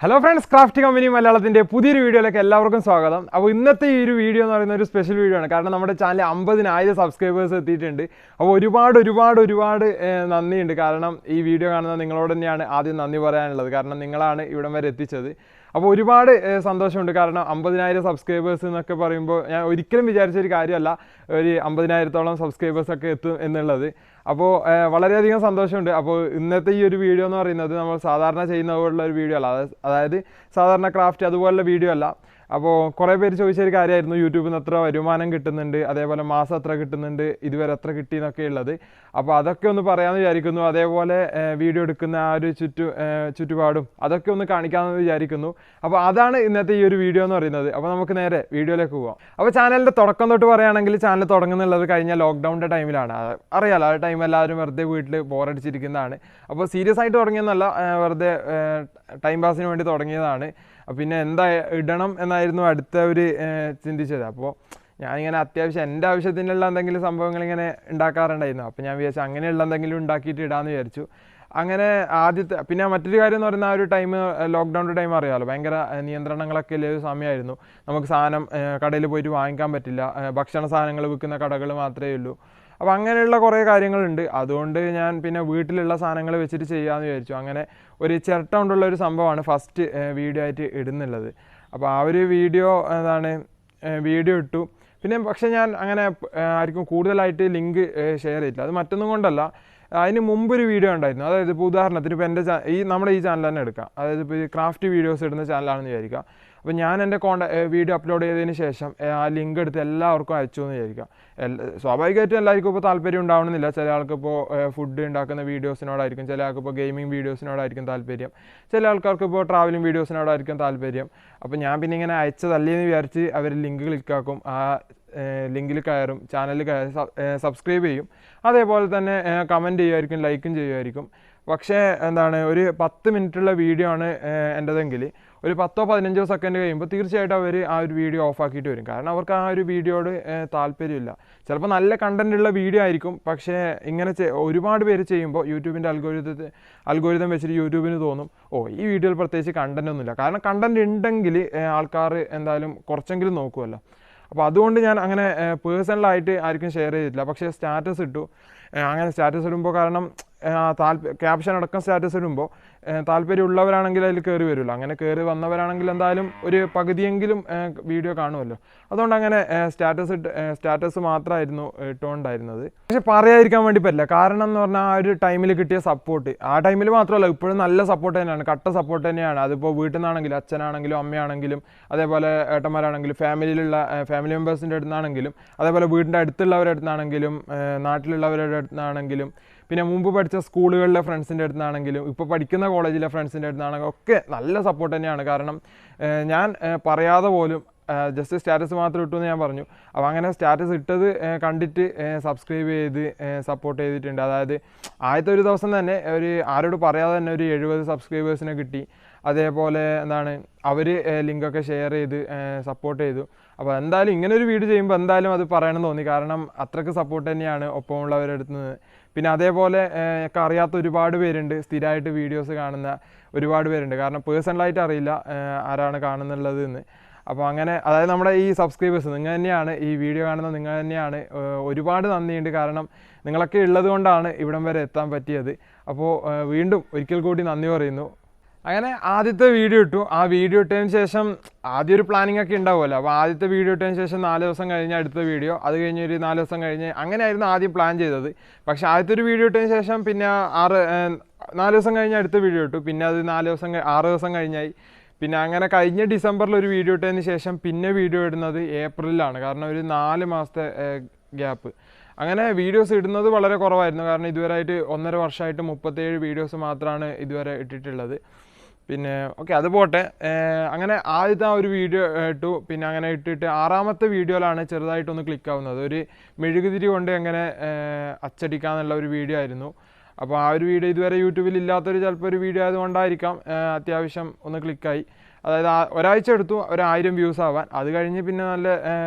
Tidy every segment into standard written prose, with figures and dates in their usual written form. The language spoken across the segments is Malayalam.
Hello friends, Crafty Company Malayalam പുതിയൊരു വീഡിയോയിലേക്ക് എല്ലാവർക്കും സ്വാഗതം. അപ്പോൾ ഇന്നത്തെ ഈ ഒരു വീഡിയോ എന്ന് പറയുന്ന ഒരു സ്പെഷ്യൽ വീഡിയോ ആണ്. കാരണം നമ്മുടെ ചാനൽ 50,000 സബ്സ്ക്രൈബേഴ്സ് എത്തിയിട്ടുണ്ട്. അപ്പോൾ ഒരുപാട് നന്ദിയുണ്ട്. കാരണം ഈ വീഡിയോ കാണുന്ന നിങ്ങളോട് തന്നെയാണ് ആദ്യം നന്ദി പറയാനുള്ളത്. കാരണം നിങ്ങളാണ് ഇവിടം വരെ എത്തിച്ചത്. അപ്പോൾ ഒരുപാട് സന്തോഷമുണ്ട്. കാരണം 50,000 സബ്സ്ക്രൈബേഴ്സ് എന്നൊക്കെ പറയുമ്പോൾ ഞാൻ ഒരിക്കലും വിചാരിച്ചൊരു കാര്യമല്ല ഒരു 50,000-ഓളം സബ്സ്ക്രൈബേഴ്സൊക്കെ എത്തും എന്നുള്ളത്. അപ്പോൾ വളരെയധികം സന്തോഷമുണ്ട്. അപ്പോൾ ഇന്നത്തെ ഈ ഒരു വീഡിയോ എന്ന് പറയുന്നത് നമ്മൾ സാധാരണ ചെയ്യുന്ന പോലുള്ള ഒരു വീഡിയോ അല്ല. അതായത് സാധാരണ ക്രാഫ്റ്റ് അതുപോലുള്ള വീഡിയോ അല്ല. അപ്പോൾ കുറേ പേര് ചോദിച്ചൊരു കാര്യമായിരുന്നു, യൂട്യൂബിൽ നിന്ന് എത്ര വരുമാനം കിട്ടുന്നുണ്ട്, അതേപോലെ മാസം എത്ര കിട്ടുന്നുണ്ട്, ഇതുവരെ എത്ര കിട്ടി എന്നൊക്കെ ഉള്ളത്. അപ്പോൾ അതൊക്കെ ഒന്ന് പറയാമെന്ന് വിചാരിക്കുന്നു. അതേപോലെ വീഡിയോ എടുക്കുന്ന ആ ഒരു ചുറ്റുപാടും അതൊക്കെ ഒന്ന് കാണിക്കാമെന്ന് വിചാരിക്കുന്നു. അപ്പോൾ അതാണ് ഇന്നത്തെ ഈ ഒരു വീഡിയോ എന്ന് പറയുന്നത്. അപ്പോൾ നമുക്ക് നേരെ വീഡിയോയിലേക്ക് പോകാം. അപ്പോൾ ചാനലിൻ്റെ തുടക്കം തൊട്ട് പറയുകയാണെങ്കിൽ ചാനൽ തുടങ്ങുന്നുള്ളത് കഴിഞ്ഞ ലോക്ക്ഡൗണിൻ്റെ ടൈമിലാണ്. അറിയാലോ, ആ ടൈം എല്ലാവരും വെറുതെ വീട്ടിൽ ബോറടിച്ചിരിക്കുന്നതാണ്. അപ്പോൾ സീരിയസ് ആയിട്ട് തുടങ്ങിയെന്നല്ല, വെറുതെ ടൈം പാസിന് വേണ്ടി തുടങ്ങിയതാണ്. പിന്നെ എന്താ ഇടണം എന്നായിരുന്നു അടുത്ത ഒരു ചിന്തിച്ചത്. അപ്പോൾ ഞാനിങ്ങനെ അത്യാവശ്യം എൻ്റെ ആവശ്യത്തിനുള്ള എന്തെങ്കിലും സംഭവങ്ങൾ ഇങ്ങനെ ഉണ്ടാക്കാറുണ്ടായിരുന്നു. അപ്പോൾ ഞാൻ വിചാരിച്ചു അങ്ങനെയുള്ള എന്തെങ്കിലും ഉണ്ടാക്കിയിട്ട് ഇടാമെന്ന് വിചാരിച്ചു. അങ്ങനെ ആദ്യത്തെ പിന്നെ മറ്റൊരു കാര്യം എന്ന് പറയുന്ന ആ ഒരു ടൈം ലോക്ക്ഡൗണിൻ്റെ ടൈം അറിയാമല്ലോ, ഭയങ്കര നിയന്ത്രണങ്ങളൊക്കെ ഉള്ള ഒരു സമയമായിരുന്നു. നമുക്ക് സാധനം കടയിൽ പോയിട്ട് വാങ്ങിക്കാൻ പറ്റില്ല, ഭക്ഷണ സാധനങ്ങൾ വിൽക്കുന്ന കടകൾ മാത്രമേ ഉള്ളൂ. അപ്പോൾ അങ്ങനെയുള്ള കുറേ കാര്യങ്ങളുണ്ട്. അതുകൊണ്ട് ഞാൻ പിന്നെ വീട്ടിലുള്ള സാധനങ്ങൾ വെച്ചിട്ട് ചെയ്യാമെന്ന് വിചാരിച്ചു. അങ്ങനെ ഒരു ചിരട്ട കൊണ്ടുള്ള ഒരു സംഭവമാണ് ഫസ്റ്റ് വീഡിയോ ആയിട്ട് ഇടുന്നുള്ളത്. അപ്പോൾ ആ ഒരു വീഡിയോ ഇട്ടു. പിന്നെ പക്ഷേ ഞാൻ അങ്ങനെ ആർക്കും കൂടുതലായിട്ട് ലിങ്ക് ഷെയർ ചെയ്തില്ല. അത് മറ്റൊന്നും കൊണ്ടല്ല, അതിന് മുമ്പൊരു വീഡിയോ ഉണ്ടായിരുന്നു. അതായത് ഇപ്പോൾ ഉദാഹരണത്തിന് ഇപ്പോൾ എൻ്റെ നമ്മുടെ ഈ ചാനൽ തന്നെ എടുക്കാം. അതായത് ഇപ്പോൾ ഈ ക്രാഫ്റ്റ് വീഡിയോസ് ഇടുന്ന ചാനലാണെന്ന് വിചാരിക്കുക. അപ്പോൾ ഞാൻ എൻ്റെ വീഡിയോ അപ്ലോഡ് ചെയ്തതിന് ശേഷം ആ ലിങ്ക് എടുത്ത് എല്ലാവർക്കും അയച്ചു എന്ന് വിചാരിക്കുക. സ്വാഭാവികമായിട്ടും എല്ലാവർക്കും ഇപ്പോൾ താല്പര്യം ഉണ്ടാവണമെന്നില്ല. ചില ആൾക്കിപ്പോൾ ഫുഡ് ഉണ്ടാക്കുന്ന വീഡിയോസിനോടായിരിക്കും, ചില ആൾക്കിപ്പോൾ ഗെയിമിംഗ് വീഡിയോസിനോടായിരിക്കും താല്പര്യം, ചില ആൾക്കാർക്ക് ഇപ്പോൾ ട്രാവലിംഗ് വീഡിയോസിനോടായിരിക്കും താല്പര്യം. അപ്പോൾ ഞാൻ പിന്നെ ഇങ്ങനെ അയച്ചതല്ലേന്ന് വിചാരിച്ച് അവർ ലിങ്ക് ക്ലിക്കാക്കും, ആ ലിങ്കിൽ കയറും, ചാനലിൽ കയറി സബ്സ്ക്രൈബ് ചെയ്യും, അതേപോലെ തന്നെ കമൻറ്റ് ചെയ്യുമായിരിക്കും, ലൈക്കും ചെയ്യുമായിരിക്കും. പക്ഷേ ഒരു 10 മിനിറ്റുള്ള വീഡിയോ ആണ് എൻ്റെതെങ്കിൽ ഒരു 10-15 സെക്കൻഡ് കഴിയുമ്പോൾ തീർച്ചയായിട്ടും അവർ ആ ഒരു വീഡിയോ ഓഫാക്കിയിട്ട് വരും. കാരണം അവർക്ക് ആ ഒരു വീഡിയോയോട് താല്പര്യമില്ല. ചിലപ്പോൾ നല്ല കണ്ടൻ്റ് ഉള്ള വീഡിയോ ആയിരിക്കും, പക്ഷേ ഇങ്ങനെ ഒരുപാട് പേര് ചെയ്യുമ്പോൾ യൂട്യൂബിൻ്റെ അൽഗോരിതം വെച്ചിട്ട് യൂട്യൂബിന് തോന്നും, ഈ വീഡിയോയിൽ പ്രത്യേകിച്ച് കണ്ടൻ്റ് ഒന്നുമില്ല. കാരണം കണ്ടൻ്റ് ഉണ്ടെങ്കിൽ ആൾക്കാർ എന്തായാലും കുറച്ചെങ്കിലും നോക്കുമല്ലോ. അപ്പോൾ അതുകൊണ്ട് ഞാൻ അങ്ങനെ പേഴ്സണലായിട്ട് ആർക്കും ഷെയർ ചെയ്തിട്ടില്ല. പക്ഷേ സ്റ്റാറ്റസ് ഇട്ടു. അങ്ങനെ സ്റ്റാറ്റസ് ഇടുമ്പോൾ കാരണം ക്യാപ്ഷൻ അടക്കം സ്റ്റാറ്റസ് ഇടുമ്പോൾ താല്പര്യമുള്ളവരാണെങ്കിൽ അതിൽ കയറി വരുമല്ലോ. അങ്ങനെ കയറി എന്തായാലും ഒരു പകുതിയെങ്കിലും വീഡിയോ കാണുമല്ലോ. അതുകൊണ്ട് അങ്ങനെ സ്റ്റാറ്റസ് മാത്രമായിരുന്നു ഇട്ടുകൊണ്ടായിരുന്നത്. പക്ഷെ പറയാതിരിക്കാൻ വേണ്ടി പറ്റില്ല. കാരണം എന്ന് പറഞ്ഞാൽ ആ ഒരു ടൈമിൽ കിട്ടിയ സപ്പോർട്ട്, ആ ടൈമിൽ മാത്രമല്ല ഇപ്പോഴും നല്ല സപ്പോർട്ട് തന്നെയാണ്, കട്ട സപ്പോർട്ട് തന്നെയാണ്. അതിപ്പോൾ വീട്ടിൽ നിന്നാണെങ്കിലും അച്ഛനാണെങ്കിലും അമ്മയാണെങ്കിലും അതേപോലെ ഏട്ടന്മാരാണെങ്കിലും ഫാമിലി മെമ്പേഴ്സിൻ്റെ അടുത്ത് നിന്നാണെങ്കിലും അതേപോലെ വീടിൻ്റെ അടുത്തുള്ളവരുടെ അടുത്താണെങ്കിലും നാട്ടിലുള്ളവരുടെ അടുത്താണെങ്കിലും പിന്നെ മുമ്പ് പഠിച്ച സ്കൂളുകളിലെ ഫ്രണ്ട്സിൻ്റെ അടുത്താണെങ്കിലും ഇപ്പോൾ പഠിക്കുന്ന കോളേജിലെ ഫ്രണ്ട്സിൻ്റെ അടുത്താണെങ്കിലും ഒക്കെ നല്ല സപ്പോർട്ട് തന്നെയാണ്. കാരണം ഞാൻ പറയാതെ പോലും ജസ്റ്റ് സ്റ്റാറ്റസ് മാത്രം ഇട്ടു എന്ന് ഞാൻ പറഞ്ഞു. അപ്പോൾ അങ്ങനെ സ്റ്റാറ്റസ് ഇട്ടത് കണ്ടിട്ട് സബ്സ്ക്രൈബ് ചെയ്ത് സപ്പോർട്ട് ചെയ്തിട്ടുണ്ട്. അതായത് ആദ്യത്തെ ഒരു ദിവസം തന്നെ ആരോട് പറയാതെ തന്നെ ഒരു 70 സബ്സ്ക്രൈബേഴ്സിനെ കിട്ടി. അതേപോലെ അവർ ലിങ്കൊക്കെ ഷെയർ ചെയ്ത് സപ്പോർട്ട് ചെയ്തു. അപ്പോൾ എന്തായാലും ഇങ്ങനെ ഒരു വീഡിയോ ചെയ്യുമ്പോൾ എന്തായാലും അത് പറയണമെന്ന് തോന്നി. കാരണം അത്രയ്ക്ക് സപ്പോർട്ട് തന്നെയാണ് ഒപ്പമുള്ളവരുടെ അടുത്ത് നിന്ന്. പിന്നെ അതേപോലെ ഒക്കെ അറിയാത്ത ഒരുപാട് പേരുണ്ട്, സ്ഥിരമായിട്ട് വീഡിയോസ് കാണുന്ന ഒരുപാട് പേരുണ്ട്. കാരണം പേഴ്സണലായിട്ട് അറിയില്ല ആരാണ് കാണുന്നുള്ളത് എന്ന്. അപ്പോൾ അങ്ങനെ അതായത് നമ്മുടെ ഈ സബ്സ്ക്രൈബേഴ്സ് നിങ്ങൾ തന്നെയാണ്, ഈ വീഡിയോ കാണുന്ന നിങ്ങൾ തന്നെയാണ്. ഒരുപാട് നന്ദിയുണ്ട്. കാരണം നിങ്ങളൊക്കെ ഉള്ളത് കൊണ്ടാണ് ഇവിടം വരെ എത്താൻ പറ്റിയത്. അപ്പോൾ വീണ്ടും ഒരിക്കൽ കൂടി നന്ദി പറയുന്നു. അങ്ങനെ ആദ്യത്തെ വീഡിയോ ഇട്ടു. ആ വീഡിയോ ഇട്ടതിന് ശേഷം ആദ്യം ഒരു പ്ലാനിങ് ഒക്കെ ഉണ്ടാവുമല്ലോ. അപ്പോൾ ആദ്യത്തെ വീഡിയോ ഇട്ടതിന് ശേഷം 4 ദിവസം കഴിഞ്ഞ് അടുത്ത വീഡിയോ, അത് കഴിഞ്ഞ് ഒരു 4 ദിവസം കഴിഞ്ഞ് അങ്ങനെയായിരുന്നു ആദ്യം പ്ലാൻ ചെയ്തത്. പക്ഷേ ആദ്യത്തെ ഒരു വീഡിയോ ഇട്ടതിന് ശേഷം പിന്നെ 4 ദിവസം കഴിഞ്ഞ് അടുത്ത വീഡിയോ ഇട്ടു. പിന്നെ അത് 6 ദിവസം കഴിഞ്ഞായി. പിന്നെ അങ്ങനെ കഴിഞ്ഞ ഡിസംബറിൽ ഒരു വീഡിയോ ഇട്ടതിന് ശേഷം പിന്നെ വീഡിയോ ഇടുന്നത് ഏപ്രിലാണ്. കാരണം ഒരു 4 മാസത്തെ ഗ്യാപ്പ്. അങ്ങനെ വീഡിയോസ് ഇടുന്നത് വളരെ കുറവായിരുന്നു. കാരണം ഇതുവരെയായിട്ട് 1.5 വർഷമായിട്ട് 37 വീഡിയോസ് മാത്രമാണ് ഇതുവരെ ഇട്ടിട്ടുള്ളത്. പിന്നെ അത് പോട്ടെ. അങ്ങനെ ആദ്യത്തെ ആ ഒരു വീഡിയോ ഇട്ടു. പിന്നെ അങ്ങനെ ഇട്ടിട്ട് 6ാമത്തെ വീഡിയോയിലാണ് ചെറുതായിട്ടൊന്ന് ക്ലിക്കാവുന്നത്. ഒരു മെഴുകുതിരി കൊണ്ട് എങ്ങനെ അച്ചടിക്കാന്നുള്ള ഒരു വീഡിയോ ആയിരുന്നു. അപ്പോൾ ആ ഒരു വീഡിയോ ഇതുവരെ യൂട്യൂബിൽ ഇല്ലാത്തൊരു ചിലപ്പോൾ ഒരു വീഡിയോ ആയതുകൊണ്ടായിരിക്കാം അത്യാവശ്യം ഒന്ന് ക്ലിക്കായി. അതായത് ഒരാഴ്ച എടുത്തു 1000 വ്യൂസ് ആവാൻ. അത് കഴിഞ്ഞ് പിന്നെ നല്ല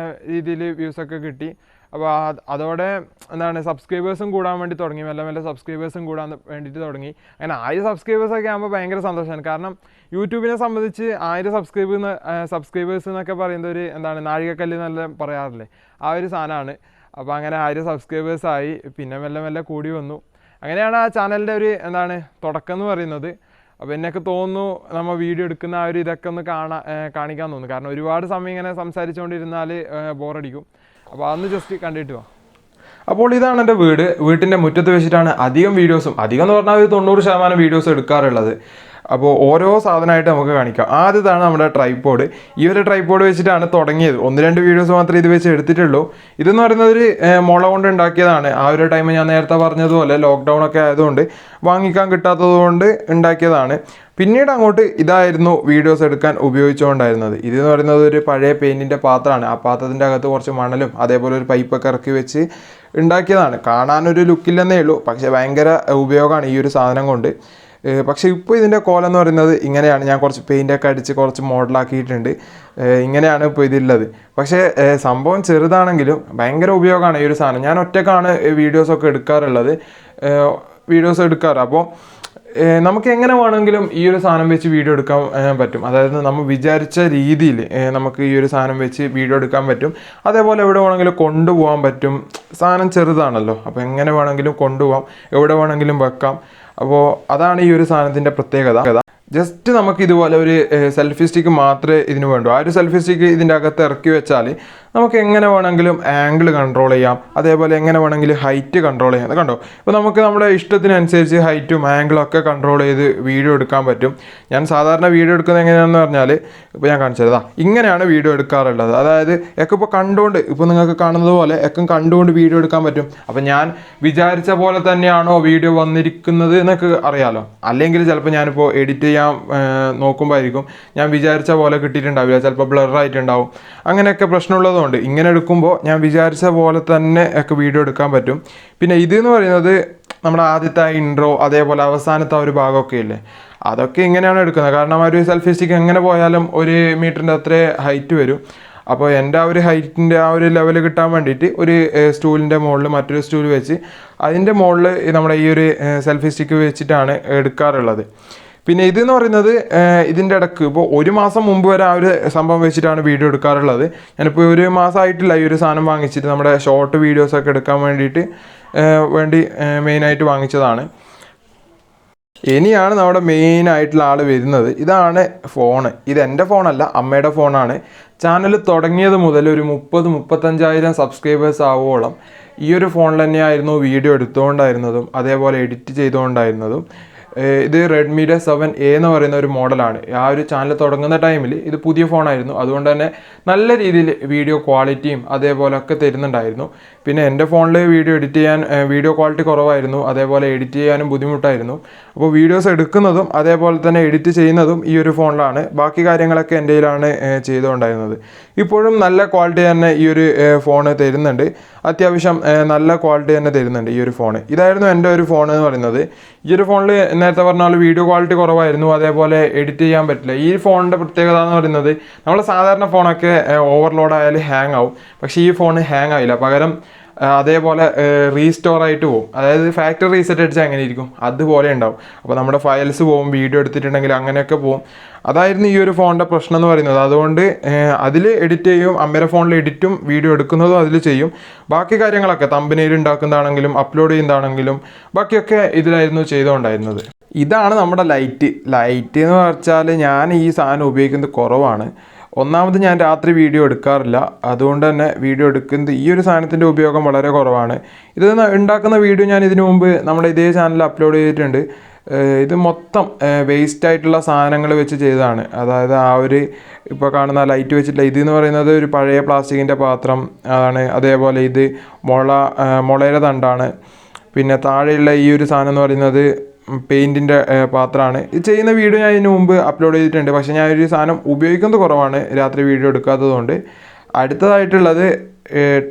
രീതിയിൽ വ്യൂസൊക്കെ കിട്ടി. അപ്പോൾ അതോടെ എന്താണ് സബ്സ്ക്രൈബേഴ്സും കൂടാൻ വേണ്ടി തുടങ്ങി, മെല്ലെ മെല്ലെ സബ്സ്ക്രൈബേഴ്സും കൂടാൻ വേണ്ടിയിട്ട് തുടങ്ങി. അങ്ങനെ 1000 സബ്സ്ക്രൈബേഴ്സൊക്കെ ആകുമ്പോൾ ഭയങ്കര സന്തോഷമാണ്. കാരണം യൂട്യൂബിനെ സംബന്ധിച്ച് 1000 സബ്സ്ക്രൈബേഴ്സ് എന്നൊക്കെ പറയുന്നത് ഒരു എന്താണ് നാഴികക്കല്ല് എന്നെല്ലാം പറയാറില്ലേ, ആ ഒരു സാധനമാണ്. അപ്പോൾ അങ്ങനെ 1000 സബ്സ്ക്രൈബേഴ്സായി, പിന്നെ മെല്ലെ മെല്ലെ കൂടി വന്നു. അങ്ങനെയാണ് ആ ചാനലിൻ്റെ ഒരു എന്താണ് തുടക്കം എന്ന് പറയുന്നത്. അപ്പോൾ എന്നൊക്കെ തോന്നുന്നു നമ്മൾ വീഡിയോ എടുക്കുന്ന ആ ഒരു ഇതൊക്കെ ഒന്ന് കാണിക്കാൻ തോന്നുന്നു. കാരണം ഒരുപാട് സമയം ഇങ്ങനെ സംസാരിച്ചുകൊണ്ടിരുന്നാൽ ബോറടിക്കും. അപ്പോൾ അതൊന്ന് ജസ്റ്റ് കണ്ടിട്ട് പോവാം. അപ്പോൾ ഇതാണ് എൻ്റെ വീട്ടിൻ്റെ മുറ്റത്ത് വെച്ചിട്ടാണ് അധികം എന്ന് പറഞ്ഞാൽ ഒരു 90% വീഡിയോസ് എടുക്കാറുള്ളത്. അപ്പോൾ ഓരോ സാധനമായിട്ട് നമുക്ക് കാണിക്കാം. ആദ്യത്താണ് നമ്മുടെ ട്രൈപോഡ്. ഈ ഒരു ട്രൈപോഡ് വെച്ചിട്ടാണ് തുടങ്ങിയത്. 1-2 വീഡിയോസ് മാത്രമേ ഇത് വെച്ച് എടുത്തിട്ടുള്ളൂ. ഇതെന്ന് പറയുന്നത് ഒരു മുള കൊണ്ട് ഉണ്ടാക്കിയതാണ്. ആ ഒരു ടൈം ഞാൻ നേരത്തെ പറഞ്ഞതുപോലെ ലോക്ക്ഡൗൺ ഒക്കെ ആയതുകൊണ്ട് വാങ്ങിക്കാൻ കിട്ടാത്തത് കൊണ്ട് ഉണ്ടാക്കിയതാണ്. പിന്നീട് അങ്ങോട്ട് ഇതായിരുന്നു വീഡിയോസ് എടുക്കാൻ ഉപയോഗിച്ചുകൊണ്ടായിരുന്നത്. ഇതെന്ന് പറയുന്നത് ഒരു പഴയ പെയിൻറ്റിൻ്റെ പാത്രമാണ്. ആ പാത്രത്തിൻ്റെ അകത്ത് കുറച്ച് മണലും അതേപോലെ ഒരു പൈപ്പൊക്കെ ഇറക്കി വെച്ച് ഉണ്ടാക്കിയതാണ്. കാണാനൊരു ലുക്കില്ലെന്നേ ഉള്ളൂ, പക്ഷേ ഭയങ്കര ഉപയോഗമാണ് ഈ ഒരു സാധനം കൊണ്ട്. പക്ഷേ ഇപ്പോൾ ഇതിൻ്റെ കോലം എന്ന് പറയുന്നത് ഇങ്ങനെയാണ്. ഞാൻ കുറച്ച് പെയിൻ്റൊക്കെ അടിച്ച് കുറച്ച് മോഡലാക്കിയിട്ടുണ്ട്. ഇങ്ങനെയാണ് ഇപ്പോൾ ഇതിലുള്ളത്. പക്ഷേ സംഭവം ചെറുതാണെങ്കിലും ഭയങ്കര ഉപയോഗമാണ് ഈ ഒരു സാധനം. ഞാൻ ഒറ്റക്കാണ് വീഡിയോസൊക്കെ എടുക്കാറുള്ളത്, അപ്പോൾ നമുക്ക് എങ്ങനെ വേണമെങ്കിലും ഈ ഒരു സാധനം വെച്ച് വീഡിയോ എടുക്കാൻ പറ്റും. അതായത് നമ്മൾ വിചാരിച്ച രീതിയിൽ നമുക്ക് ഈ ഒരു സാധനം വെച്ച് വീഡിയോ എടുക്കാൻ പറ്റും. അതേപോലെ എവിടെ വേണമെങ്കിലും കൊണ്ടുപോകാൻ പറ്റും. സാധനം ചെറുതാണല്ലോ, അപ്പോൾ എങ്ങനെ വേണമെങ്കിലും കൊണ്ടുപോകാം, എവിടെ വേണമെങ്കിലും വെക്കാം. അപ്പോൾ അതാണ് ഈ ഒരു സാധനത്തിൻ്റെ പ്രത്യേകത. ജസ്റ്റ് നമുക്ക് ഇതുപോലെ ഒരു സെൽഫി സ്റ്റിക്ക് മാത്രമേ ഇതിന് വേണ്ടൂ. ആ ഒരു സെൽഫി സ്റ്റിക്ക് ഇതിൻ്റെ അകത്ത് ഇറക്കി വെച്ചാൽ നമുക്ക് എങ്ങനെ വേണമെങ്കിലും ആംഗിൾ കൺട്രോൾ ചെയ്യാം, അതേപോലെ എങ്ങനെ വേണമെങ്കിലും ഹൈറ്റ് കൺട്രോൾ ചെയ്യാം. അത് കണ്ടോ, ഇപ്പോൾ നമുക്ക് നമ്മുടെ ഇഷ്ടത്തിനനുസരിച്ച് ഹൈറ്റും ആംഗിളും ഒക്കെ കൺട്രോൾ ചെയ്ത് വീഡിയോ എടുക്കാൻ പറ്റും. ഞാൻ സാധാരണ വീഡിയോ എടുക്കുന്നത് എങ്ങനെയാണെന്ന് പറഞ്ഞാൽ, ഇപ്പോൾ ഞാൻ കാണിച്ചതാ ഇങ്ങനെയാണ് വീഡിയോ എടുക്കാറുള്ളത്. അതായത് ഒക്കെ ഇപ്പോൾ കണ്ടുകൊണ്ട്, ഇപ്പോൾ നിങ്ങൾക്ക് കാണുന്നത് പോലെ ഒക്കെ കണ്ടുകൊണ്ട് വീഡിയോ എടുക്കാൻ പറ്റും. അപ്പോൾ ഞാൻ വിചാരിച്ച പോലെ തന്നെയാണോ വീഡിയോ വന്നിരിക്കുന്നത് എന്നൊക്കെ അറിയാമല്ലോ. അല്ലെങ്കിൽ ചിലപ്പോൾ ഞാനിപ്പോൾ എഡിറ്റ് ചെയ്യാൻ നോക്കുമ്പോൾ ആയിരിക്കും ഞാൻ വിചാരിച്ച പോലെ കിട്ടിയിട്ടുണ്ടാവില്ല, ചിലപ്പോൾ ബ്ലറായിട്ടുണ്ടാവും. അങ്ങനെയൊക്കെ പ്രശ്നമുള്ളതുകൊണ്ട് ഇങ്ങനെ എടുക്കുമ്പോൾ ഞാൻ വിചാരിച്ച പോലെ തന്നെ ഒക്കെ വീഡിയോ എടുക്കാൻ പറ്റും. പിന്നെ ഇതെന്ന് പറയുന്നത് നമ്മുടെ ആദ്യത്തെ ഇൻട്രോ, അതേപോലെ അവസാനത്തെ ഒരു ഭാഗമൊക്കെ ഇല്ലേ, അതൊക്കെ ഇങ്ങനെയാണ് എടുക്കുന്നത്. കാരണം ആ ഒരു സെൽഫി സ്റ്റിക്ക് എങ്ങനെ പോയാലും 1 മീറ്ററിൻ്റെ അത്രേ ഹൈറ്റ് വരും. അപ്പോൾ എൻ്റെ ആ ഒരു ഹൈറ്റിൻ്റെ ആ ഒരു ലെവൽ കിട്ടാൻ വേണ്ടിയിട്ട് ഒരു സ്റ്റൂലിൻ്റെ മുകളിൽ മറ്റൊരു സ്റ്റൂൾ വെച്ച് അതിൻ്റെ മുകളിൽ നമ്മുടെ ഈ ഒരു സെൽഫി സ്റ്റിക്ക് വെച്ചിട്ടാണ് എടുക്കാറുള്ളത്. പിന്നെ ഇതെന്ന് പറയുന്നത് ഇതിൻ്റെ ഇടയ്ക്ക് ഇപ്പോൾ 1 മാസം മുമ്പ് വരെ ആ ഒരു സംഭവം വെച്ചിട്ടാണ് വീഡിയോ എടുക്കാറുള്ളത്. ഞാനിപ്പോൾ 1 മാസമായിട്ടില്ല ഈ ഒരു സാധനം വാങ്ങിച്ചിട്ട്, നമ്മുടെ ഷോർട്ട് വീഡിയോസൊക്കെ എടുക്കാൻ വേണ്ടി മെയിനായിട്ട് വാങ്ങിച്ചതാണ്. ഇനിയാണ് നമ്മുടെ മെയിനായിട്ടുള്ള ആൾ വരുന്നത്. ഇതാണ് ഫോണ്. ഇത് എൻ്റെ ഫോണല്ല, അമ്മയുടെ ഫോണാണ്. ചാനൽ തുടങ്ങിയത് മുതൽ ഒരു 30-35,000 സബ്സ്ക്രൈബേഴ്സ് ആവുമോളം ഈ ഒരു ഫോണിൽ തന്നെയായിരുന്നു വീഡിയോ എടുത്തുകൊണ്ടായിരുന്നതും അതേപോലെ എഡിറ്റ് ചെയ്തുകൊണ്ടായിരുന്നതും. ഇത് റെഡ്മിയുടെ 7A എന്ന് പറയുന്ന ഒരു മോഡലാണ്. ആ ഒരു ചാനൽ തുടങ്ങുന്ന ടൈമിൽ ഇത് പുതിയ ഫോണായിരുന്നു. അതുകൊണ്ട് തന്നെ നല്ല രീതിയിൽ വീഡിയോ ക്വാളിറ്റിയും അതേപോലെ ഒക്കെ തരുന്നുണ്ടായിരുന്നു. പിന്നെ എൻ്റെ ഫോണിൽ വീഡിയോ ക്വാളിറ്റി കുറവായിരുന്നു, അതേപോലെ എഡിറ്റ് ചെയ്യാനും ബുദ്ധിമുട്ടായിരുന്നു. അപ്പോൾ വീഡിയോസ് എടുക്കുന്നതും അതേപോലെ തന്നെ എഡിറ്റ് ചെയ്യുന്നതും ഈ ഒരു ഫോണിലാണ്. ബാക്കി കാര്യങ്ങളൊക്കെ എൻ്റെ കയ്യിലാണ് ചെയ്തുകൊണ്ടായിരുന്നത്. ഇപ്പോഴും നല്ല ക്വാളിറ്റി തന്നെ ഈ ഒരു ഫോണ് തരുന്നുണ്ട്. അത്യാവശ്യം നല്ല ക്വാളിറ്റി തന്നെ തരുന്നുണ്ട് ഈ ഒരു ഫോണ്. ഇതായിരുന്നു എൻ്റെ ഒരു ഫോൺ എന്ന് പറയുന്നത്. ഈ ഒരു ഫോണിൽ നേരത്തെ പറഞ്ഞാൽ വീഡിയോ ക്വാളിറ്റി കുറവായിരുന്നു, അതേപോലെ എഡിറ്റ് ചെയ്യാൻ പറ്റില്ല. ഈ ഫോണിൻ്റെ പ്രത്യേകത എന്ന് പറയുന്നത്, നമ്മൾ സാധാരണ ഫോണൊക്കെ ഓവർലോഡ് ആയാൽ ഹാങ് ആവും. പക്ഷേ ഈ ഫോൺ ഹാങ് ആവില്ല. പകരം അതേപോലെ റീസ്റ്റോർ ആയിട്ട് പോകും. അതായത് ഫാക്ടറി റീസെറ്റ് അടിച്ചാൽ എങ്ങനെ ഇരിക്കും അതുപോലെ ഉണ്ടാവും. അപ്പോൾ നമ്മുടെ ഫയൽസ് പോകും, വീഡിയോ എടുത്തിട്ടുണ്ടെങ്കിൽ അങ്ങനെയൊക്കെ പോകും. അതായിരുന്നു ഈ ഒരു ഫോണിൻ്റെ പ്രശ്നം എന്ന് പറയുന്നത്. അതുകൊണ്ട് അതിൽ എഡിറ്റ് ചെയ്യും, അമ്മയുടെ ഫോണിൽ എഡിറ്റും വീഡിയോ എടുക്കുന്നതും അതിൽ ചെയ്യും. ബാക്കി കാര്യങ്ങളൊക്കെ തമ്പനെയിൽ ഉണ്ടാക്കുന്നതാണെങ്കിലും അപ്ലോഡ് ചെയ്യുന്നതാണെങ്കിലും ബാക്കിയൊക്കെ ഇതിലായിരുന്നു ചെയ്തുകൊണ്ടായിരുന്നത്. ഇതാണ് നമ്മുടെ ലൈറ്റ് എന്ന് വെച്ചാൽ ഞാൻ ഈ സാധനം ഉപയോഗിക്കുന്നത് കുറവാണ്. ഒന്നാമത് ഞാൻ രാത്രി വീഡിയോ എടുക്കാറില്ല, അതുകൊണ്ട് തന്നെ വീഡിയോ എടുക്കുന്നത് ഈ ഒരു സാധനത്തിൻ്റെ ഉപയോഗം വളരെ കുറവാണ്. ഇത് ഉണ്ടാക്കുന്ന വീഡിയോ ഞാൻ ഇതിനു മുമ്പ് നമ്മുടെ ഇതേ ചാനലിൽ അപ്ലോഡ് ചെയ്തിട്ടുണ്ട്. ഇത് മൊത്തം വേസ്റ്റ് ആയിട്ടുള്ള സാധനങ്ങൾ വെച്ച് ചെയ്തതാണ്. അതായത് ആ ഒരു ഇപ്പോൾ കാണുന്ന ലൈറ്റ് വെച്ചിട്ടില്ല. ഇതെന്ന് പറയുന്നത് ഒരു പഴയ പ്ലാസ്റ്റിക്കിൻ്റെ പാത്രം ആണ്. അതേപോലെ ഇത് മുളയുടെ തണ്ടാണ്. പിന്നെ താഴെയുള്ള ഈ ഒരു സാധനം എന്ന് പറയുന്നത് പെയിൻറ്റിൻ്റെ പാത്രമാണ്. ഇത് ചെയ്യുന്ന വീഡിയോ ഞാൻ ഇതിന് മുമ്പ് അപ്ലോഡ് ചെയ്തിട്ടുണ്ട്. പക്ഷേ ഞാൻ ഒരു സാധനം ഉപയോഗിക്കുന്നത് കുറവാണ് രാത്രി വീഡിയോ എടുക്കാത്തതുകൊണ്ട്. അടുത്തതായിട്ടുള്ളത്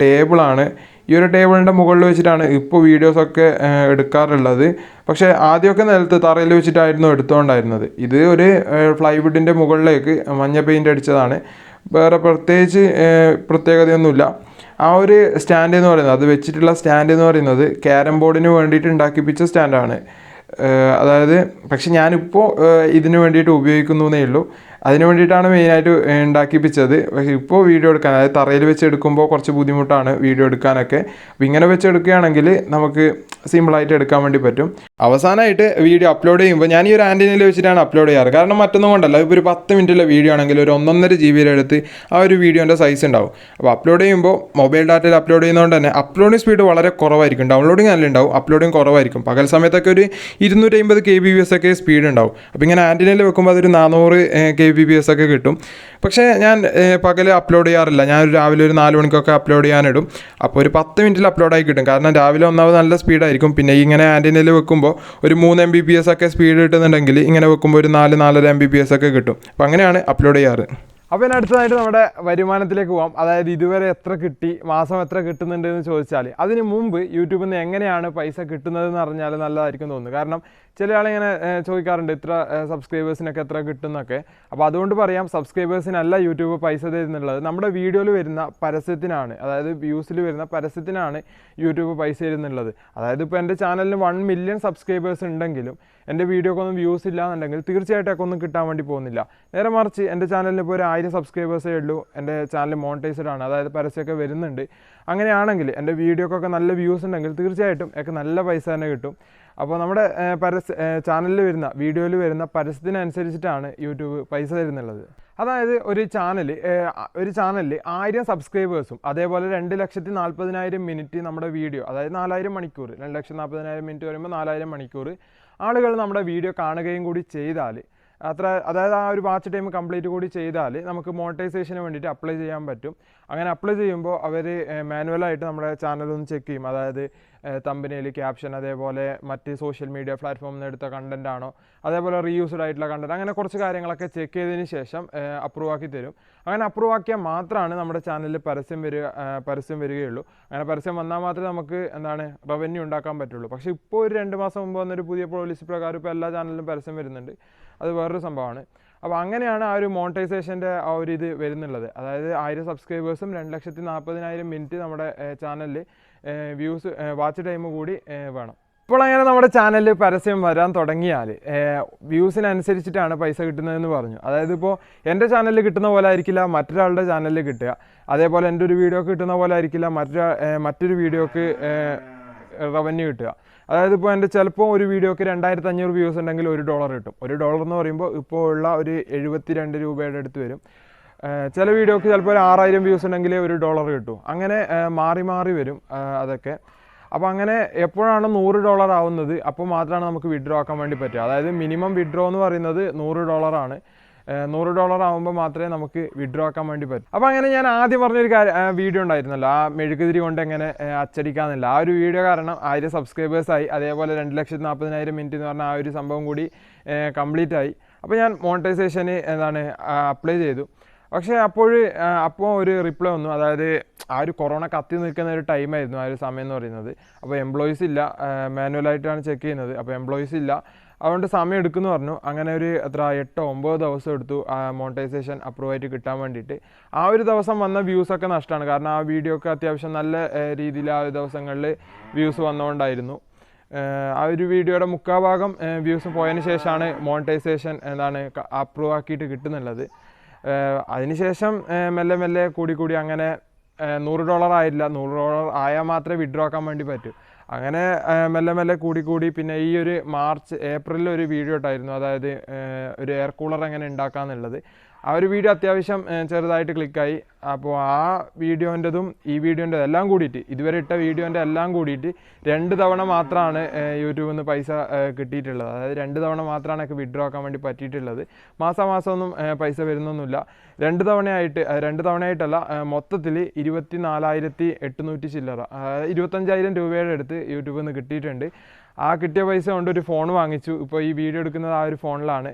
ടേബിളാണ്. ഈ ഒരു ടേബിളിൻ്റെ മുകളിൽ വെച്ചിട്ടാണ് ഇപ്പോൾ വീഡിയോസൊക്കെ എടുക്കാറുള്ളത്. പക്ഷേ ആദ്യമൊക്കെ നിലത്ത് തറയിൽ വെച്ചിട്ടായിരുന്നു എടുത്തുകൊണ്ടായിരുന്നത്. ഇത് ഒരു ഫ്ലൈവുഡിൻ്റെ മുകളിലേക്ക് മഞ്ഞ പെയിൻ്റ് അടിച്ചതാണ്. വേറെ പ്രത്യേകിച്ച് പ്രത്യേകതയൊന്നുമില്ല. ആ ഒരു സ്റ്റാൻഡ് എന്ന് പറയുന്നത്, അത് വെച്ചിട്ടുള്ള സ്റ്റാൻഡ് എന്ന് പറയുന്നത് ക്യാരം ബോർഡിന് വേണ്ടിയിട്ട് ഉണ്ടാക്കിപ്പിച്ച സ്റ്റാൻഡാണ്. അതായത് പക്ഷെ ഞാനിപ്പോൾ ഇതിന് വേണ്ടിയിട്ട് ഉപയോഗിക്കുന്നു എന്നേ ഉള്ളൂ. അതിന് വേണ്ടിയിട്ടാണ് മെയിനായിട്ട് ഉണ്ടാക്കിപ്പിച്ചത്. പക്ഷേ ഇപ്പോൾ വീഡിയോ എടുക്കാൻ, അതായത് തറയിൽ വെച്ച് എടുക്കുമ്പോൾ കുറച്ച് ബുദ്ധിമുട്ടാണ് വീഡിയോ എടുക്കാനൊക്കെ. അപ്പോൾ ഇങ്ങനെ വെച്ച് എടുക്കുകയാണെങ്കിൽ നമുക്ക് സിമ്പിളായിട്ട് എടുക്കാൻ വേണ്ടി പറ്റും. അവസാനമായിട്ട് വീഡിയോ അപ്ലോഡ് ചെയ്യുമ്പോൾ ഞാൻ ഈ ഒരു ആൻറ്റിനയിൽ വെച്ചിട്ടാണ് അപ്ലോഡ് ചെയ്യാറ്. കാരണം മറ്റൊന്നും കൊണ്ടല്ല, ഇപ്പോൾ ഒരു 10 മിനിറ്റുള്ള വീഡിയോ ആണെങ്കിൽ ഒരു 1.5 GB എടുത്ത് ആ ഒരു വീഡിയോൻ്റെ സൈസ് ഉണ്ടാവും. അപ്പോൾ അപ്ലോഡ് ചെയ്യുമ്പോൾ മൊബൈൽ ഡാറ്റയിൽ അപ്ലോഡ് ചെയ്യുന്നതുകൊണ്ട് തന്നെ അപ്ലോഡിങ് സ്പീഡ് വളരെ കുറവായിരിക്കും. ഡൗൺലോഡിങ് നല്ല ഉണ്ടാവും, അപ്ലോഡിങ് കുറവായിരിക്കും. പകൽ സമയത്തൊക്കെ ഒരു 250 kbps ഒക്കെ സ്പീഡ് ഉണ്ടാവും. അപ്പോൾ ഇങ്ങനെ ആൻറ്റിനയിൽ വെക്കുമ്പോൾ അതൊരു 400 kbps ഒക്കെ കിട്ടും. പക്ഷേ ഞാൻ പകൽ അപ്ലോഡ് ചെയ്യാറില്ല. ഞാൻ രാവിലെ ഒരു 4 മണിക്കൊക്കെ അപ്ലോഡ് ചെയ്യാനിടും. അപ്പോൾ ഒരു 10 മിനിറ്റിൽ അപ്ലോഡായി കിട്ടും. കാരണം രാവിലെ ഒന്നാമത് നല്ല സ്പീഡായിരിക്കും. പിന്നെ ഇങ്ങനെ ആൻറ്റിനയിൽ വെക്കുമ്പോൾ ഒരു 3 Mbps ഒക്കെ സ്പീഡ് കിട്ടുന്നുണ്ടെങ്കിൽ ഇങ്ങനെ വെക്കുമ്പോൾ ഒരു 4-4.5 Mbps ഒക്കെ കിട്ടും. അപ്പോൾ അങ്ങനെയാണ് അപ്ലോഡ് ചെയ്യാറ്. അപ്പോൾ ഇനി അടുത്തതായിട്ട് നമ്മുടെ വരുമാനത്തിലേക്ക് പോകാം. അതായത് ഇതുവരെ എത്ര കിട്ടി, മാസം എത്ര കിട്ടുന്നുണ്ട് എന്ന് ചോദിച്ചാൽ അതിന് മുമ്പ് യൂട്യൂബിൽ നിന്ന് എങ്ങനെയാണ് പൈസ കിട്ടുന്നതെന്ന് അറിഞ്ഞാൽ നല്ലതായിരിക്കും തോന്നുന്നു. കാരണം ചില ആളിങ്ങനെ ചോദിക്കാറുണ്ട് ഇത്ര സബ്സ്ക്രൈബേഴ്സിനൊക്കെ എത്ര കിട്ടുന്നൊക്കെ. അപ്പോൾ അതുകൊണ്ട് പറയാം, സബ്സ്ക്രൈബേഴ്സിനല്ല യൂട്യൂബ് പൈസ തരുന്നുള്ളത്, നമ്മുടെ വീഡിയോയിൽ വരുന്ന പരസ്യത്തിനാണ്, അതായത് വ്യൂസിൽ വരുന്ന പരസ്യത്തിനാണ് യൂട്യൂബ് പൈസ തരുന്നുള്ളത്. അതായത് ഇപ്പോൾ എൻ്റെ ചാനലിന് 1 മില്യൺ സബ്സ്ക്രൈബേഴ്സ് ഉണ്ടെങ്കിലും എൻ്റെ വീഡിയോക്കൊന്നും വ്യൂസ് ഇല്ല എന്നുണ്ടെങ്കിൽ തീർച്ചയായിട്ടും ഒന്നും കിട്ടാൻ വേണ്ടി പോകുന്നില്ല. നേരെ മറിച്ച് എൻ്റെ ചാനലിൽ ഇപ്പോൾ ഒരു 1000 സബ്സ്ക്രൈബേഴ്സേ ഉള്ളൂ, എൻ്റെ ചാനൽ മോണിറ്റൈസ്ഡ് ആണ്, അതായത് പരസ്യമൊക്കെ വരുന്നുണ്ട്. അങ്ങനെയാണെങ്കിൽ എൻ്റെ വീഡിയോക്കൊക്കെ നല്ല വ്യൂസ് ഉണ്ടെങ്കിൽ തീർച്ചയായിട്ടും ഒക്കെ നല്ല പൈസ തന്നെ കിട്ടും. അപ്പോൾ നമ്മുടെ ചാനലിൽ വരുന്ന വീഡിയോയിൽ വരുന്ന പരസ്യത്തിനനുസരിച്ചിട്ടാണ് യൂട്യൂബ് പൈസ തരുന്നുള്ളത്. അതായത് ഒരു ചാനലിൽ 1000 സബ്സ്ക്രൈബേഴ്സും അതേപോലെ 2,40,000 മിനിറ്റ് നമ്മുടെ വീഡിയോ, അതായത് 4000 മണിക്കൂർ, 2,40,000 മിനിറ്റ് വരുമ്പോൾ 4000 മണിക്കൂർ ആളുകൾ നമ്മുടെ വീഡിയോ കാണുകയും കൂടി ചെയ്താൽ, അതായത് ആ ഒരു വാച്ച് ടൈം കംപ്ലീറ്റ് കൂടി ചെയ്താൽ നമുക്ക് മോണിറ്റൈസേഷന് വേണ്ടിയിട്ട് അപ്ലൈ ചെയ്യാൻ പറ്റും. അങ്ങനെ അപ്ലൈ ചെയ്യുമ്പോൾ അവർ മാനുവലായിട്ട് നമ്മുടെ ചാനലൊന്ന് ചെക്ക് ചെയ്യും. അതായത് തമ്പനയിൽ, ക്യാപ്ഷൻ, അതേപോലെ മറ്റ് സോഷ്യൽ മീഡിയ പ്ലാറ്റ്ഫോമിൽ നിന്ന് എടുത്ത കണ്ടൻ്റ് ആണോ, അതേപോലെ റീയൂസ്ഡ് ആയിട്ടുള്ള കണ്ടൻറ്റ്, അങ്ങനെ കുറച്ച് കാര്യങ്ങളൊക്കെ ചെക്ക് ചെയ്തതിന് ശേഷം അപ്രൂവ് ആക്കി തരും. അങ്ങനെ അപ്രൂവ് ആക്കിയാൽ മാത്രമാണ് നമ്മുടെ ചാനലിൽ പരസ്യം വരികയുള്ളൂ. അങ്ങനെ പരസ്യം വന്നാൽ മാത്രമേ നമുക്ക് റവന്യൂ ഉണ്ടാക്കാൻ പറ്റുള്ളൂ. പക്ഷേ ഇപ്പോൾ ഒരു 2 മാസം മുമ്പ് വന്നൊരു പുതിയ പോളിസി പ്രകാരം ഇപ്പോൾ എല്ലാ ചാനലിലും പരസ്യം വരുന്നുണ്ട്. അത് വേറൊരു സംഭവമാണ്. അപ്പോൾ അങ്ങനെയാണ് ആ ഒരു മോണിറ്റൈസേഷൻ്റെ ആ ഒരു ഇത് വരുന്നുള്ളത്. അതായത് 1000 സബ്സ്ക്രൈബേഴ്സും 2,40,000 മിനിറ്റ് നമ്മുടെ ചാനലിൽ വ്യൂസ്, വാച്ച് ടൈം കൂടി വേണം. ഇപ്പോൾ അങ്ങനെ നമ്മുടെ ചാനലിൽ പരസ്യം വരാൻ തുടങ്ങിയാൽ വ്യൂസിനനുസരിച്ചിട്ടാണ് പൈസ കിട്ടുന്നതെന്ന് പറഞ്ഞു. അതായത് ഇപ്പോൾ എൻ്റെ ചാനലിൽ കിട്ടുന്ന പോലെ ആയിരിക്കില്ല മറ്റൊരാളുടെ ചാനലിൽ കിട്ടുക. അതേപോലെ എൻ്റെ ഒരു വീഡിയോക്ക് കിട്ടുന്ന പോലെ ആയിരിക്കില്ല മറ്റൊരു വീഡിയോക്ക് റവന്യൂ കിട്ടുക. അതായത് ഇപ്പോൾ എൻ്റെ ചിലപ്പോൾ ഒരു വീഡിയോക്ക് 2,500 വ്യൂസ് ഉണ്ടെങ്കിൽ $1 കിട്ടും. $1 എന്ന് പറയുമ്പോൾ ഇപ്പോൾ ഉള്ള ഒരു 72 രൂപയുടെ അടുത്ത് വരും. ചില വീഡിയോക്ക് ചിലപ്പോൾ ഒരു 6000 വ്യൂസ് ഉണ്ടെങ്കിൽ $1 കിട്ടും. അങ്ങനെ മാറി വരും അതൊക്കെ. അപ്പോൾ അങ്ങനെ എപ്പോഴാണ് $100 ആവുന്നത് അപ്പോൾ മാത്രമാണ് നമുക്ക് വിഡ്രോ ആക്കാൻ വേണ്ടി പറ്റുക. അതായത് മിനിമം വിഡ്രോ എന്ന് പറയുന്നത് $100 ആണ്. $100 ആകുമ്പോൾ മാത്രമേ നമുക്ക് വിഡ്രോ ആക്കാൻ വേണ്ടി പറ്റും. അപ്പോൾ അങ്ങനെ ഞാൻ ആദ്യം പറഞ്ഞൊരു വീഡിയോ ഉണ്ടായിരുന്നല്ലോ, ആ മെഴുകുതിരി കൊണ്ട് എങ്ങനെ അച്ചടിക്കാമെന്നില്ല. ആ ഒരു വീഡിയോ കാരണം 1000 സബ്സ്ക്രൈബേഴ്സായി, അതേപോലെ 2,40,000 മിനിറ്റ് എന്ന് പറഞ്ഞാൽ ആ ഒരു സംഭവം കൂടി കംപ്ലീറ്റ് ആയി. അപ്പോൾ ഞാൻ മോണിറ്റൈസേഷന് അപ്ലൈ ചെയ്തു. പക്ഷേ അപ്പോൾ ഒരു റിപ്ലൈ വന്നു. അതായത് ആ ഒരു കൊറോണ കത്തി നിൽക്കുന്ന ഒരു ടൈമായിരുന്നു ആ ഒരു സമയം എന്ന് പറയുന്നത്. അപ്പോൾ എംപ്ലോയീസ് ഇല്ല, മാനുവലായിട്ടാണ് ചെക്ക് ചെയ്യുന്നത്. അപ്പോൾ എംപ്ലോയീസ് ഇല്ല, അതുകൊണ്ട് സമയം എടുക്കുമെന്ന് പറഞ്ഞു. അങ്ങനെ ഒരു 8-9 ദിവസം എടുത്തു മോണിറ്റൈസേഷൻ അപ്രൂവ് ആയിട്ട് കിട്ടാൻ വേണ്ടിയിട്ട്. ആ ഒരു ദിവസം വന്ന വ്യൂസൊക്കെ നഷ്ടമാണ്. കാരണം ആ വീഡിയോക്ക് അത്യാവശ്യം നല്ല രീതിയിൽ ആ ദിവസങ്ങളിൽ വ്യൂസ് വന്നുകൊണ്ടായിരുന്നു. ആ ഒരു വീഡിയോയുടെ 3/4 ഭാഗം വ്യൂസ് പോയതിന് ശേഷമാണ് മോണിറ്റൈസേഷൻ അപ്രൂവ് ആക്കിയിട്ട് കിട്ടുന്നുള്ളത്. അതിനുശേഷം മെല്ലെ കൂടി അങ്ങനെ $100 ആയില്ല. $100 ആയാൽ മാത്രമേ വിഡ്രോ ആക്കാൻ വേണ്ടി പറ്റൂ. അങ്ങനെ മെല്ലെ കൂടി പിന്നെ ഈ ഒരു ഏപ്രിലിൽ ഒരു വീഡിയോ ഇട്ടായിരുന്നു. അതായത് ഒരു എയർ കൂളർ എങ്ങനെ ഉണ്ടാക്കാമെന്നുള്ളത്. ആ ഒരു വീഡിയോ അത്യാവശ്യം ചെറുതായിട്ട് ക്ലിക്കായി. അപ്പോൾ ആ വീഡിയോൻ്റെതും ഈ വീഡിയോൻ്റെതും എല്ലാം കൂടിയിട്ട്, ഇതുവരെ ഇട്ട വീഡിയോൻ്റെ എല്ലാം കൂടിയിട്ട് 2 തവണ മാത്രമാണ് യൂട്യൂബിൽ നിന്ന് പൈസ കിട്ടിയിട്ടുള്ളത്. അതായത് 2 തവണ മാത്രമാണ് എനിക്ക് വിഡ്രോ ആക്കാൻ വേണ്ടി പറ്റിയിട്ടുള്ളത്. മാസമൊന്നും പൈസ വരുന്നൊന്നുമില്ല. 2 തവണയായിട്ടല്ല, മൊത്തത്തിൽ 24,800 ചില്ലറ, 25,000 രൂപയുടെ അടുത്ത് യൂട്യൂബിൽ നിന്ന് കിട്ടിയിട്ടുണ്ട്. ആ കിട്ടിയ പൈസ കൊണ്ട് ഒരു ഫോൺ വാങ്ങിച്ചു. ഇപ്പോൾ ഈ വീഡിയോ എടുക്കുന്നത് ആ ഒരു ഫോണിലാണ്,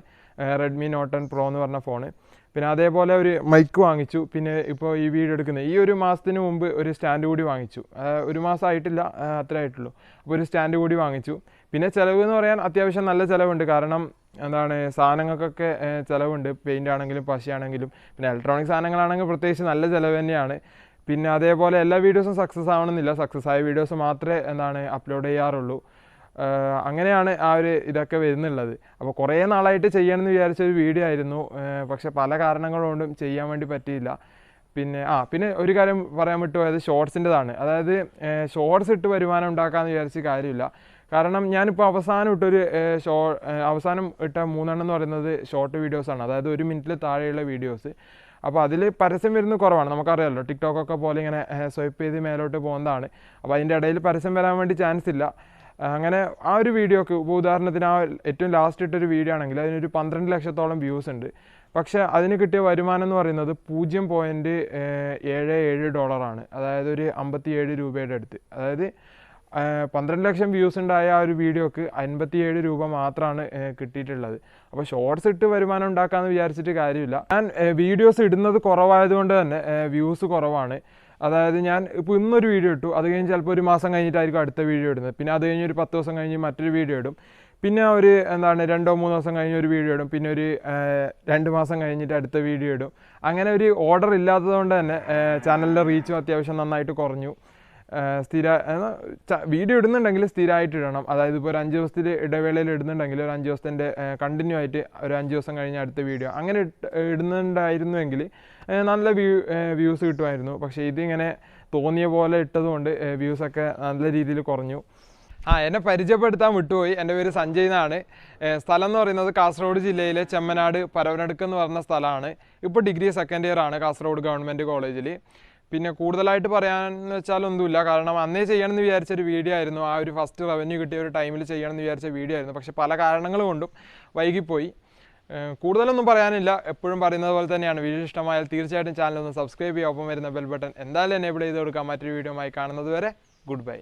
റെഡ്മി നോട്ട് 10 പ്രോ എന്ന് പറഞ്ഞ ഫോണ്. പിന്നെ അതേപോലെ ഒരു മൈക്ക് വാങ്ങിച്ചു. പിന്നെ ഇപ്പോൾ ഈ വീഡിയോ എടുക്കുന്നത് ഈ ഒരു മാസത്തിന് മുമ്പ് ഒരു സ്റ്റാൻഡ് കൂടി വാങ്ങിച്ചു. 1 മാസം ആയിട്ടില്ല, അത്രേ ആയിട്ടുള്ളൂ. അപ്പോൾ ഒരു സ്റ്റാൻഡ് കൂടി വാങ്ങിച്ചു. പിന്നെ ചിലവ് എന്ന് പറയാൻ അത്യാവശ്യം നല്ല ചിലവുണ്ട്. കാരണം സാധനങ്ങൾക്കൊക്കെ ചിലവുണ്ട്. പെയിൻ്റ് ആണെങ്കിലും പശയാണെങ്കിലും പിന്നെ ഇലക്ട്രോണിക് സാധനങ്ങളാണെങ്കിൽ പ്രത്യേകിച്ച് നല്ല ചിലവ് തന്നെയാണ്. പിന്നെ അതേപോലെ എല്ലാ വീഡിയോസും സക്സസ് ആവണമെന്നില്ല, സക്സസ് ആയ വീഡിയോസ് മാത്രമേ എന്താണ് അപ്ലോഡ് ചെയ്യാറുള്ളൂ. അങ്ങനെയാണ് ആ ഒരു ഇതൊക്കെ വരുന്നുള്ളത്. അപ്പോൾ കുറേ നാളായിട്ട് ചെയ്യണമെന്ന് വിചാരിച്ചൊരു വീഡിയോ ആയിരുന്നു, പക്ഷെ പല കാരണങ്ങൾ കൊണ്ടും ചെയ്യാൻ വേണ്ടി പറ്റിയില്ല. പിന്നെ ഒരു കാര്യം പറയാൻ വിട്ടുപോയത് ഷോർട്സിൻ്റെതാണ്. അതായത് ഷോർട്സ് ഇട്ട് വരുമാനം ഉണ്ടാക്കാമെന്ന് വിചാരിച്ച് കാര്യമില്ല. കാരണം ഞാനിപ്പോൾ അവസാനം ഇട്ട 3 എന്ന് പറയുന്നത് ഷോർട്ട് വീഡിയോസാണ്, അതായത് 1 മിനിറ്റിൽ താഴെയുള്ള വീഡിയോസ്. അപ്പോൾ അതിൽ പരസ്യം വരുന്നത് കുറവാണ്. നമുക്കറിയാമല്ലോ, ടിക്ടോക്കൊക്കെ പോലെ ഇങ്ങനെ സ്വൈപ്പ് ചെയ്ത് മേലോട്ട് പോകുന്നതാണ്. അപ്പോൾ അതിൻ്റെ ഇടയിൽ പരസ്യം വരാൻ വേണ്ടി ചാൻസ് ഇല്ല. അങ്ങനെ ആ ഒരു വീഡിയോക്ക് ഉദാഹരണത്തിന് ഏറ്റവും ലാസ്റ്റ് ഇട്ടൊരു വീഡിയോ ആണെങ്കിൽ അതിനൊരു 12 ലക്ഷത്തോളം വ്യൂസ് ഉണ്ട്. പക്ഷേ അതിന് കിട്ടിയ വരുമാനം എന്ന് പറയുന്നത് $0.77, അതായത് ഒരു 57 രൂപയുടെ അടുത്ത്. അതായത് 12 ലക്ഷം വ്യൂസ് ഉണ്ടായ ആ ഒരു വീഡിയോക്ക് 57 രൂപ മാത്രമാണ് കിട്ടിയിട്ടുള്ളത്. അപ്പോൾ ഷോർട്സ് ഇട്ട് വരുമാനം ഉണ്ടാക്കാമെന്ന് വിചാരിച്ചിട്ട് കാര്യമില്ല. ഞാൻ വീഡിയോസ് ഇടുന്നത് കുറവായതുകൊണ്ട് തന്നെ വ്യൂസ് കുറവാണ്. അതായത് ഞാൻ ഇപ്പോൾ ഇന്നൊരു വീഡിയോ ഇട്ടു, അത് കഴിഞ്ഞ് ചിലപ്പോൾ ഒരു മാസം കഴിഞ്ഞിട്ടായിരിക്കും അടുത്ത വീഡിയോ ഇടുന്നത്. പിന്നെ അത് കഴിഞ്ഞ് ഒരു 10 ദിവസം കഴിഞ്ഞ് മറ്റൊരു വീഡിയോ ഇടും. പിന്നെ ഒരു 2-3 ദിവസം കഴിഞ്ഞ് ഒരു വീഡിയോ ഇടും. പിന്നെ ഒരു 2 മാസം കഴിഞ്ഞിട്ട് അടുത്ത വീഡിയോ ഇടും. അങ്ങനെ ഒരു ഓർഡർ ഇല്ലാത്തതുകൊണ്ട് തന്നെ ചാനലിൻ്റെ റീച്ചും അത്യാവശ്യം നന്നായിട്ട് കുറഞ്ഞു. വീഡിയോ ഇടുന്നുണ്ടെങ്കിൽ സ്ഥിരമായിട്ട് ഇടണം. അതായത് ഇപ്പോൾ ഒരു 5 ദിവസത്തിൽ ഇടവേളയിൽ ഇടുന്നുണ്ടെങ്കിൽ ഒരു 5 ദിവസത്തിൻ്റെ കണ്ടിന്യൂ ആയിട്ട് ഒരു 5 ദിവസം കഴിഞ്ഞ് അടുത്ത വീഡിയോ അങ്ങനെ ഇടുന്നുണ്ടായിരുന്നുവെങ്കിൽ നല്ല വ്യൂസ് കിട്ടുമായിരുന്നു. പക്ഷേ ഇതിങ്ങനെ തോന്നിയ പോലെ ഇട്ടതുകൊണ്ട് വ്യൂസൊക്കെ നല്ല രീതിയിൽ കുറഞ്ഞു. എന്നെ പരിചയപ്പെടുത്താൻ വിട്ടുപോയി. എൻ്റെ പേര് സഞ്ജയ് എന്നാണ്. സ്ഥലം എന്ന് പറയുന്നത് കാസർഗോഡ് ജില്ലയിലെ ചെമ്മനാട് പരവനടുക്ക് എന്ന് പറഞ്ഞ സ്ഥലമാണ്. ഇപ്പോൾ ഡിഗ്രി സെക്കൻഡ് ഇയർ ആണ് കാസർഗോഡ് ഗവൺമെൻറ് കോളേജിൽ. പിന്നെ കൂടുതലായിട്ട് പറയാമെന്ന് വെച്ചാലൊന്നുമില്ല, കാരണം അന്നേ ചെയ്യണമെന്ന് വിചാരിച്ചൊരു വീഡിയോ ആയിരുന്നു. ആ ഒരു ഫസ്റ്റ് റവന്യൂ കിട്ടിയ ഒരു ടൈമിൽ ചെയ്യണമെന്ന് വിചാരിച്ച വീഡിയോ ആയിരുന്നു. പക്ഷേ പല കാരണങ്ങൾ കൊണ്ടും വൈകിപ്പോയി. കൂടുതലൊന്നും പറയാനില്ല. എപ്പോഴും പറയുന്നത് പോലെ തന്നെയാണ്, വീഡിയോ ഇഷ്ടമായാൽ തീർച്ചയായിട്ടും ചാനൽ ഒന്ന് സബ്സ്ക്രൈബ് ചെയ്യുക. ഒപ്പം വരുന്ന ബെൽ ബട്ടൺ എന്തായാലും എനേബിൾ ചെയ്ത് കൊടുക്കാം. മറ്റൊരു വീഡിയോ ആയി കാണുന്നത് വരെ ഗുഡ് ബൈ.